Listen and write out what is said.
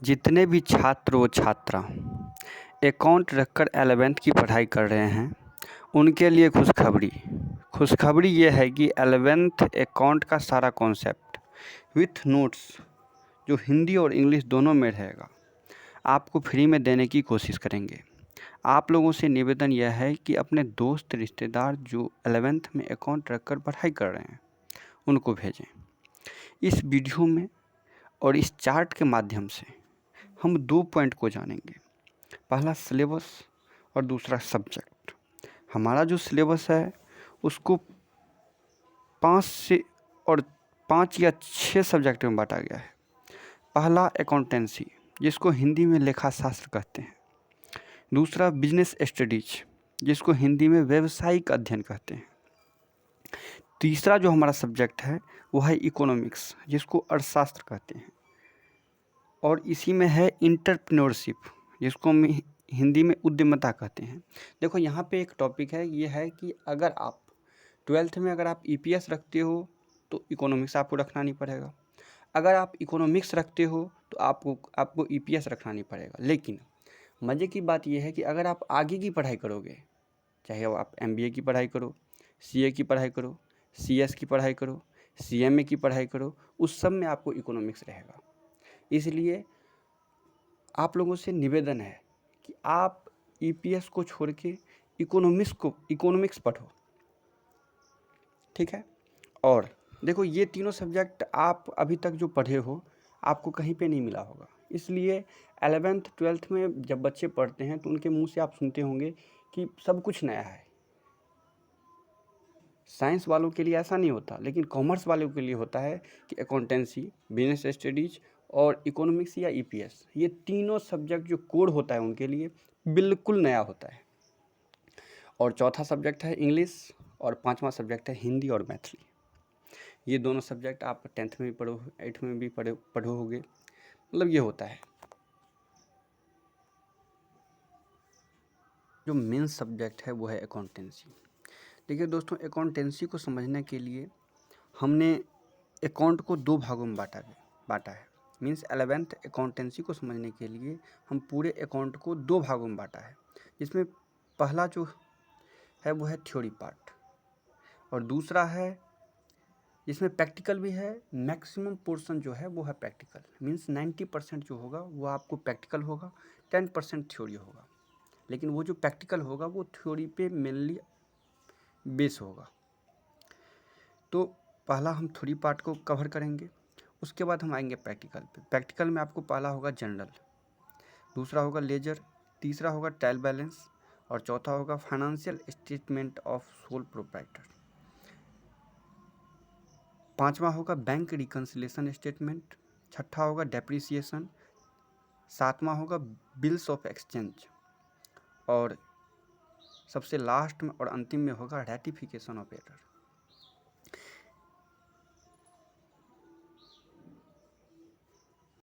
जितने भी छात्र व छात्रा अकाउंट रखकर 11th की पढ़ाई कर रहे हैं उनके लिए खुशखबरी ये है कि 11th अकाउंट का सारा कॉन्सेप्ट विथ नोट्स जो हिंदी और इंग्लिश दोनों में रहेगा आपको फ्री में देने की कोशिश करेंगे। आप लोगों से निवेदन यह है कि अपने दोस्त रिश्तेदार जो 11th में अकाउंट रखकर पढ़ाई कर रहे हैं उनको भेजें। इस वीडियो में और इस चार्ट के माध्यम से हम 2 पॉइंट को जानेंगे। पहला सिलेबस और दूसरा सब्जेक्ट। हमारा जो सिलेबस है उसको 5 या 6 सब्जेक्ट में बांटा गया है। पहला अकाउंटेंसी जिसको हिंदी में लेखाशास्त्र कहते हैं। दूसरा बिजनेस स्टडीज जिसको हिंदी में व्यावसायिक अध्ययन कहते हैं। तीसरा जो हमारा सब्जेक्ट है वो है इकोनॉमिक्स जिसको अर्थशास्त्र कहते हैं। और इसी में है एंटरप्रेन्योरशिप जिसको हम हिंदी में उद्यमिता कहते हैं। देखो यहाँ पे एक टॉपिक है, ये है कि अगर आप 12th में अगर आप ईपीएस रखते हो तो इकोनॉमिक्स आपको रखना नहीं पड़ेगा। अगर आप इकोनॉमिक्स रखते हो तो आपको ईपीएस रखना नहीं पड़ेगा। लेकिन मज़े की बात यह है कि अगर आप आगे की पढ़ाई करोगे, चाहे आप एमबीए की पढ़ाई करो, सीए की पढ़ाई करो, सीएस की पढ़ाई करो, सीएमए की पढ़ाई करो, उस सब में आपको इकोनॉमिक्स रहेगा। इसलिए आप लोगों से निवेदन है कि आप ईपीएस को छोड़ के इकोनॉमिक्स पढ़ो, ठीक है। और देखो ये तीनों सब्जेक्ट आप अभी तक जो पढ़े हो आपको कहीं पे नहीं मिला होगा। इसलिए 11th 12th में जब बच्चे पढ़ते हैं तो उनके मुंह से आप सुनते होंगे कि सब कुछ नया है। साइंस वालों के लिए ऐसा नहीं होता, लेकिन कॉमर्स वालों के लिए होता है कि अकाउंटेंसी, बिजनेस स्टडीज और इकोनॉमिक्स या ईपीएस, ये तीनों सब्जेक्ट जो कोड होता है उनके लिए बिल्कुल नया होता है। और चौथा सब्जेक्ट है इंग्लिश और पांचवा सब्जेक्ट है हिंदी और मैथिली। ये दोनों सब्जेक्ट आप 10th में भी पढ़ो, 8th में भी पढ़ोगे, मतलब ये होता है। जो मेन सब्जेक्ट है वो है अकाउंटेंसी। देखिए दोस्तों, अकाउंटेंसी को समझने के लिए हमने अकाउंट को 2 भागों में बांटा है। मीन्स 11th अकाउंटेंसी को समझने के लिए हम पूरे अकाउंट को 2 भागों में बांटा है। जिसमें पहला जो है वो है थ्योरी पार्ट और दूसरा है जिसमें प्रैक्टिकल भी है। मैक्सिमम पोर्शन जो है वो है प्रैक्टिकल। मीन्स 90% जो होगा वो आपको प्रैक्टिकल होगा, 10% थ्योरी होगा। लेकिन वो जो प्रैक्टिकल होगा वो थ्योरी पे मेनली बेस होगा। तो पहला हम थ्योरी पार्ट को कवर करेंगे, उसके बाद हम आएंगे प्रैक्टिकल पे। प्रैक्टिकल में आपको पहला होगा जनरल, दूसरा होगा लेजर, तीसरा होगा ट्रायल बैलेंस और चौथा होगा financial statement of sole proprietor. पांचवा होगा बैंक रिकन्सिलेशन स्टेटमेंट, छठा होगा डेप्रिसिएशन, सातवां होगा बिल्स ऑफ एक्सचेंज और सबसे लास्ट में और अंतिम में होगा रेटिफिकेशन ऑफ एरर।